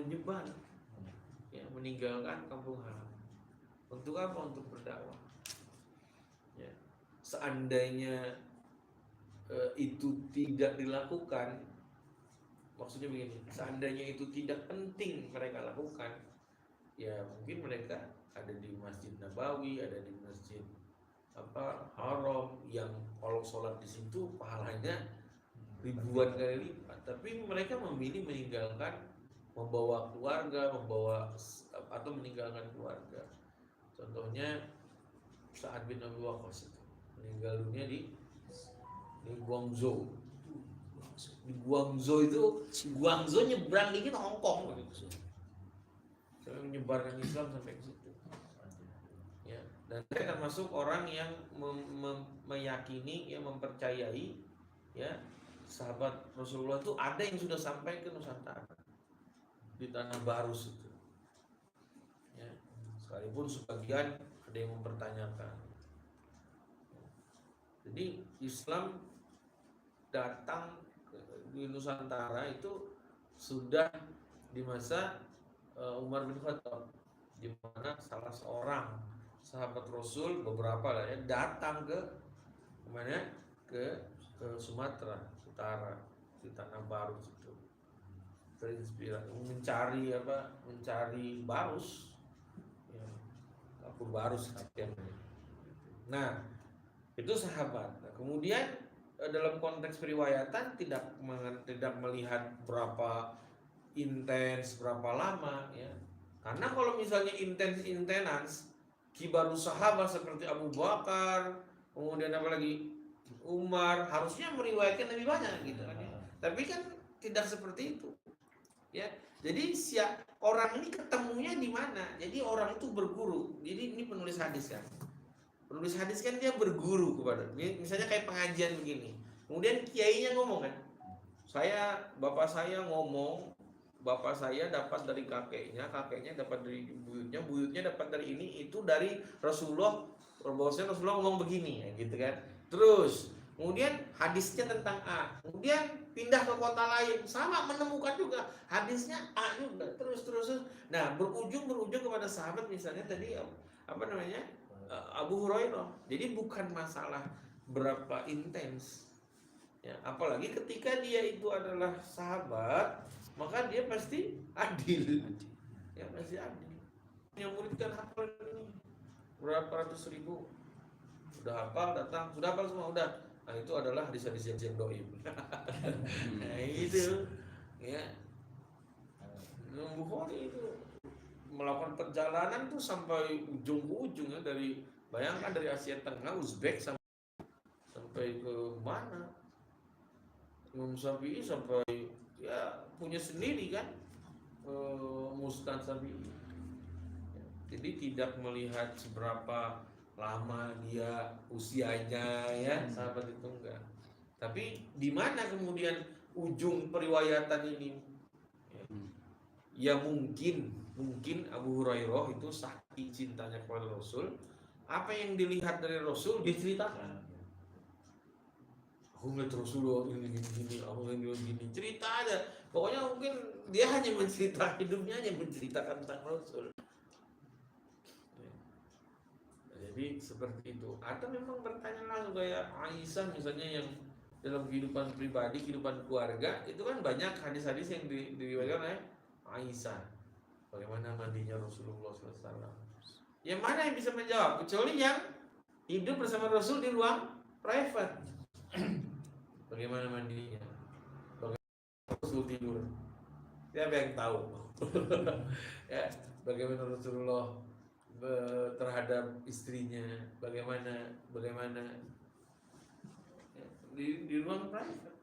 menyebar, ya, meninggalkan kampung halaman. Untuk apa? Untuk berdakwah. Ya. Seandainya itu tidak dilakukan, maksudnya begini, seandainya itu tidak penting mereka lakukan, ya mungkin mereka ada di Masjid Nabawi, ada di Masjid Haram, yang kalau sholat di situ pahalanya ribuan kali lipat. Tapi mereka memilih meninggalkan, membawa keluarga, atau meninggalkan keluarga. Contohnya Sa'ad bin Abi Waqqas itu meninggal dunia di Guangzhou. Di Guangzhou itu, Guangzhou nyebrang dikit Hong Kong gitu. Saya menyebarkan Islam sampai ke situ. Ya, dan saya termasuk orang yang meyakini, yang mempercayai, ya, sahabat Rasulullah itu ada yang sudah sampai ke Nusantara, di Tanah Baru situ. Ya, sekalipun sebagian ada yang mempertanyakan. Jadi Islam datang di Nusantara itu sudah di masa Umar bin Khattab, di mana salah seorang sahabat Rasul, beberapa lah ya, datang ke mana, ke Sumatera Utara, di Tanah Baru situ, terinspirasi mencari barus, ya, kapur barus. Nah, itu sahabat. Nah, kemudian dalam konteks periwayatan tidak melihat berapa intens, berapa lama, ya. Karena kalau misalnya intens kibarus sahabat seperti Abu Bakar, kemudian apalagi Umar, harusnya meriwayatkan lebih banyak gitu kan ya. Tapi kan tidak seperti itu. Ya. Jadi orang ini ketemunya di mana? Jadi orang itu berguru. Jadi ini penulis hadis kan. Penulis hadis kan dia berguru kepada, misalnya kayak pengajian begini. Kemudian kiainya ngomong kan, bapak saya ngomong, bapak saya dapat dari kakeknya dapat dari buyutnya dapat dari ini, itu dari Rasulullah, bahwasanya Rasulullah ngomong begini, ya, gitu kan. Terus kemudian hadisnya tentang A, kemudian pindah ke kota lain, sama menemukan juga hadisnya A juga, terus. Nah, berujung kepada sahabat, misalnya tadi Abu Hurairah. Jadi bukan masalah berapa intens, ya, apalagi ketika dia itu adalah sahabat, maka dia pasti adil, ya, pasti adil. Yang murid kan hafal ini berapa ratus ribu, udah hafal, datang, sudah hafal semua, udah. Nah, itu adalah hadis-hadis yang doib. Nah, itu, ya, Bukhari itu melakukan perjalanan tuh sampai ujung ke ujung, ya, bayangkan dari Asia Tengah, Uzbek sampai ke mana, Imam Syafi'i sampai, ya, punya sendiri kan, Mustan Syafi'i. Jadi tidak melihat seberapa lama dia usianya, ya, sahabat itu enggak. Tapi di mana kemudian ujung periwayatan ini? Ya mungkin Abu Hurairah itu saking cintanya kepada Rasul, apa yang dilihat dari Rasul diceritakan. Aku ngeliat Rasulullah ini, aku ngeliat gini, cerita aja. Pokoknya mungkin dia hanya menceritakan hidupnya, hanya menceritakan tentang Rasul. Jadi seperti itu. Atau memang bertanya langsung kayak Aisyah misalnya, yang dalam kehidupan pribadi, kehidupan keluarga, itu kan banyak hadis-hadis yang diriwayatkan oleh Aisyah. Bagaimana mandinya Rasulullah SAW. Yang mana yang bisa menjawab? Kecuali yang hidup bersama Rasul di ruang private. Bagaimana mandinya? Bagaimana Rasul tidur? Siapa yang tahu? Ya, bagaimana Rasulullah terhadap istrinya? Bagaimana ya, di ruang private.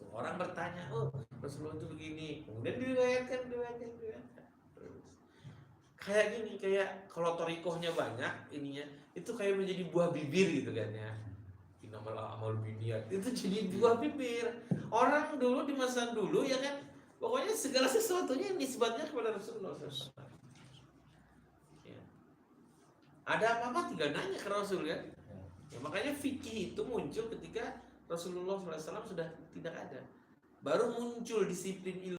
Orang bertanya, oh Rasulullah itu begini, kemudian diriwayatkan. Terus kayak gini, kayak kalau torikohnya banyak ininya, itu kayak menjadi buah bibir gitu kan ya. Innamal a'malu binniyat, itu jadi buah bibir. Orang dulu di masa dulu, ya kan, pokoknya segala sesuatunya nisbatnya kepada Rasulullah SAW. Ya. Ada apa-apa tinggal nanya ke Rasul, kan. Ya, makanya fikih itu muncul ketika Rasulullah SAW sudah tidak ada. Baru muncul disiplin ilmu.